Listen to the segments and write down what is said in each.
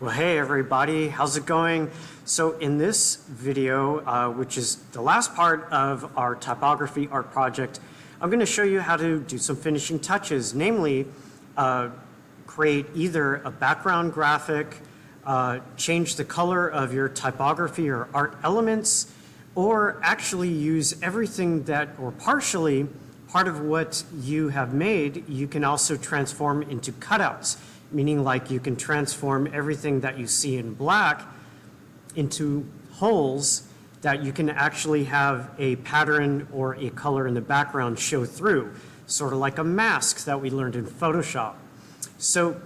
Well, hey everybody, how's it going? So in this video, which is the last part of our typography art project, I'm going to show you how to do some finishing touches, namely create either a background graphic, change the color of your typography or art elements, or actually use everything that, or partially, part of what you have made, you can also transform into cutouts. Meaning like you can transform everything that you see in black into holes that you can actually have a pattern or a color in the background show through, sort of like a mask that we learned in Photoshop. So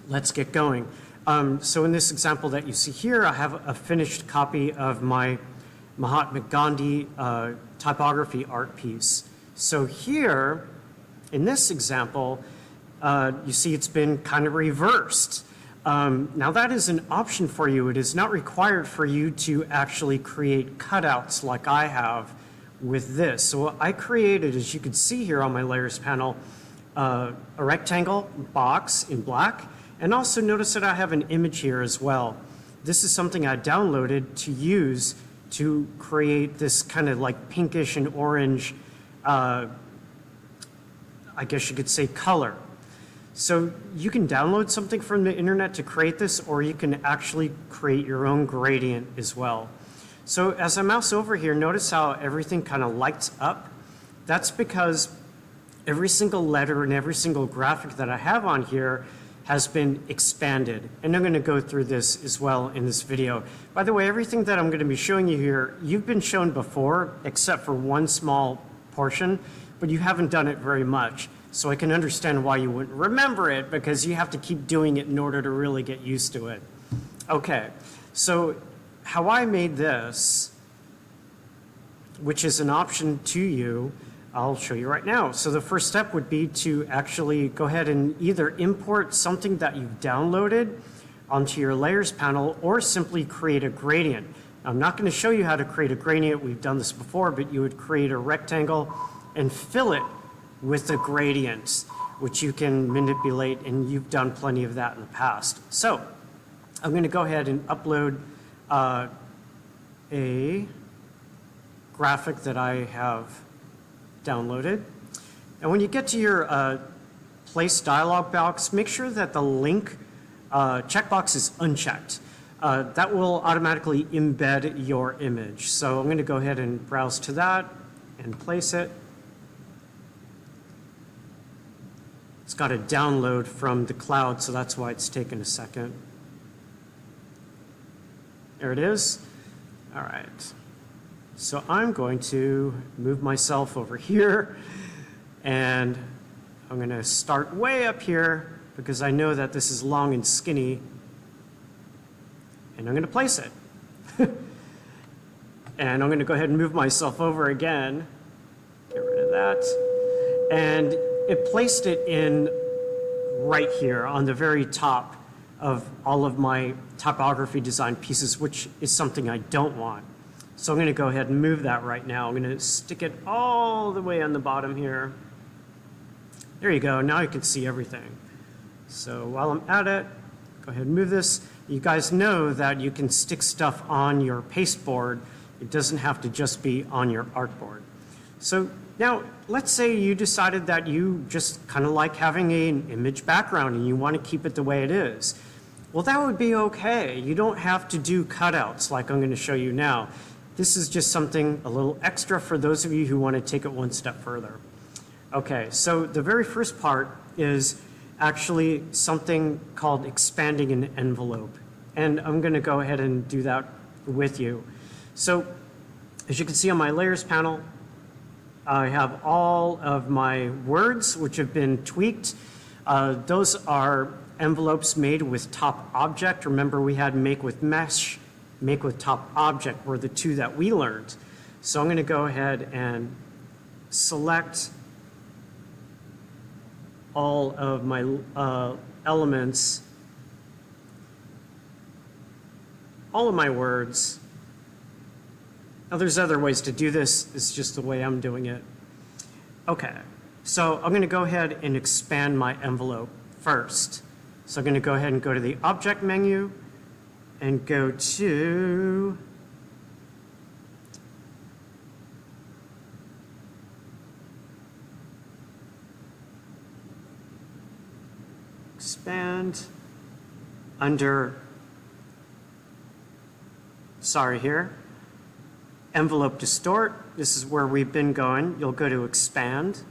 let's get going. So in this example that you see here, I have a finished copy of my Mahatma Gandhi typography art piece. So here, in this example, you see it's been kind of reversed. Now that is an option for you. It is not required for you to actually create cutouts like I have with this. So I created, as you can see here on my layers panel, a rectangle box in black. And also notice that I have an image here as well. This is something I downloaded to use to create this kind of like pinkish and orange, I guess you could say, color. So you can download something from the internet to create this, or you can actually create your own gradient as well. So as I mouse over here, notice how everything kind of lights up. That's because every single letter and every single graphic that I have on here has been expanded. And I'm going to go through this as well in this video. By the way, everything that I'm going to be showing you here, you've been shown before, except for one small portion, but you haven't done it very much. So I can understand why you wouldn't remember it, because you have to keep doing it in order to really get used to it. Okay, so how I made this, which is an option to you, I'll show you right now. So the first step would be to actually go ahead and either import something that you've downloaded onto your layers panel, or simply create a gradient. I'm not going to show you how to create a gradient. We've done this before, but you would create a rectangle and fill it with the gradients, which you can manipulate, and you've done plenty of that in the past. So I'm going to go ahead and upload a graphic that I have downloaded. And when you get to your place dialog box, make sure that the link checkbox is unchecked. That will automatically embed your image. So I'm going to go ahead and browse to that and place it. It's got to download from the cloud, so that's why it's taken a second. There it is. All right. So I'm going to move myself over here, and I'm going to start way up here because I know that this is long and skinny, and I'm going to place it. And I'm going to go ahead and move myself over again. Get rid of that. And it placed it in right here on the very top of all of my typography design pieces, which is something I don't want. So I'm going to go ahead and move that right now. I'm going to stick it all the way on the bottom here. There you go. Now you can see everything. So while I'm at it, go ahead and move this. You guys know that you can stick stuff on your pasteboard. It doesn't have to just be on your artboard. So now, let's say you decided that you just kind of like having an image background and you want to keep it the way it is. Well, that would be okay. You don't have to do cutouts like I'm going to show you now. This is just something a little extra for those of you who want to take it one step further. Okay, so the very first part is actually something called expanding an envelope. And I'm going to go ahead and do that with you. So as you can see on my layers panel, I have all of my words which have been tweaked. Those are envelopes made with top object. Remember, we had make with mesh, make with top object were the two that we learned. So I'm going to go ahead and select all of my elements, all of my words. Now there's other ways to do this. It's just the way I'm doing it. Okay, so I'm going to go ahead and expand my envelope first. So I'm going to go ahead and go to the Object menu and go to Expand under, Envelope Distort. This is where we've been going. You'll go to Expand.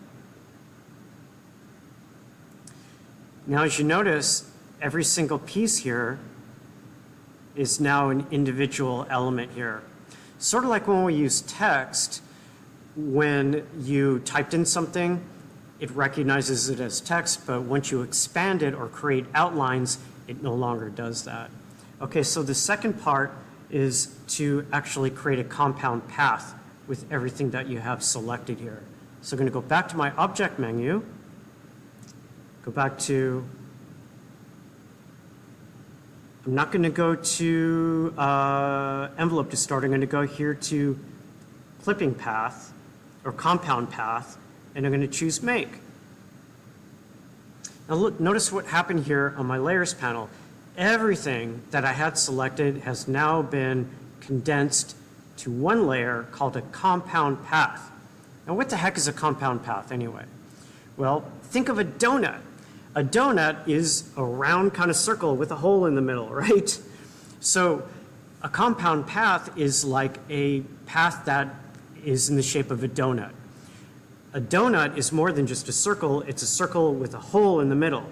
Now, as you notice, every single piece here is now an individual element here. Sort of like when we use text, when you typed in something, it recognizes it as text, but once you expand it or create outlines, it no longer does that. Okay, so the second part is to actually create a compound path with everything that you have selected here. So I'm going to go back to my Object menu, go back to, I'm not going to go to Envelope Distort, I'm going to go here to Clipping Path or Compound Path, and I'm going to choose Make. Now look, notice what happened here on my Layers panel. Everything that I had selected has now been condensed to one layer called a compound path. Now what the heck is a compound path anyway? Well, think of a donut. A donut is a round kind of circle with a hole in the middle, right? So a compound path is like a path that is in the shape of a donut. A donut is more than just a circle, it's a circle with a hole in the middle.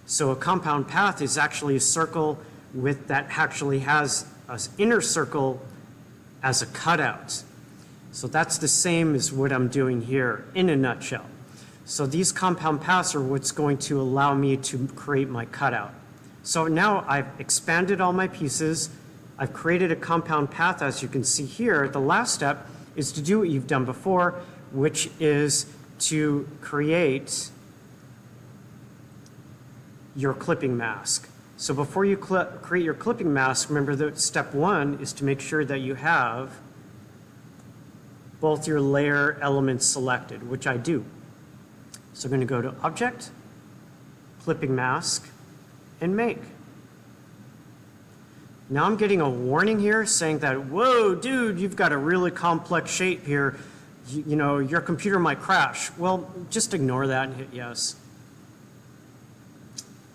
So a compound path is actually a circle that actually has an inner circle as a cutout. So that's the same as what I'm doing here in a nutshell. So these compound paths are what's going to allow me to create my cutout. So now I've expanded all my pieces, I've created a compound path, as you can see here. The last step is to do what you've done before, which is to create your clipping mask. So before you create your clipping mask, remember that step one is to make sure that you have both your layer elements selected, which I do. So I'm going to go to Object, Clipping Mask, and Make. Now I'm getting a warning here saying that, whoa, dude, you've got a really complex shape here. You know, your computer might crash. Well, just ignore that and hit yes.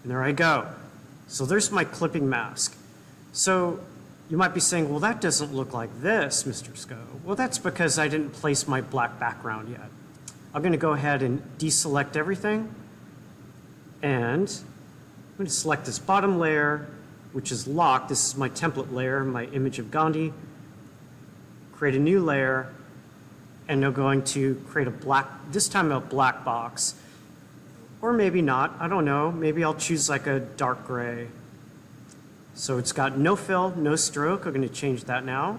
And there I go. So there's my clipping mask. So you might be saying, well, that doesn't look like this, Mr. Sco. Well, that's because I didn't place my black background yet. I'm going to go ahead and deselect everything. And I'm going to select this bottom layer, which is locked. This is my template layer, my image of Gandhi. Create a new layer. And I'm going to create a black, this time a black box. Or maybe not, I don't know. Maybe I'll choose like a dark gray. So it's got no fill, no stroke. I'm going to change that now.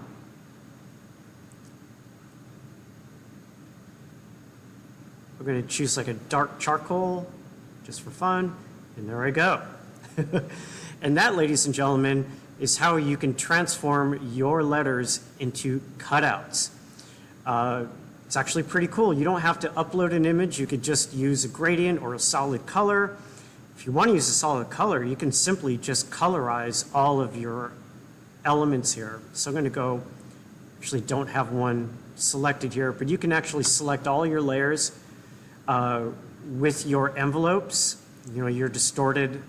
We're going to choose like a dark charcoal, just for fun. And there I go. And that, ladies and gentlemen, is how you can transform your letters into cutouts. It's actually pretty cool. You don't have to upload an image. You could just use a gradient or a solid color. If you want to use a solid color, you can simply just colorize all of your elements here. So I'm going to go, actually don't have one selected here, but you can actually select all your layers with your envelopes, you know, your distorted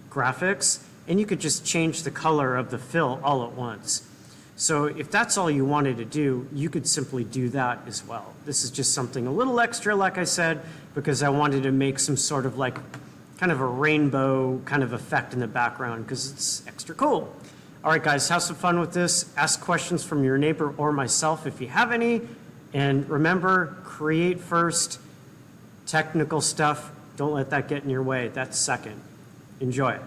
graphics, and you could just change the color of the fill all at once. So if that's all you wanted to do, you could simply do that as well. This is just something a little extra, like I said, because I wanted to make some sort of like kind of a rainbow kind of effect in the background because it's extra cool. All right, guys, have some fun with this. Ask questions from your neighbor or myself if you have any. And remember, create first. Technical stuff, don't let that get in your way. That's second. Enjoy it.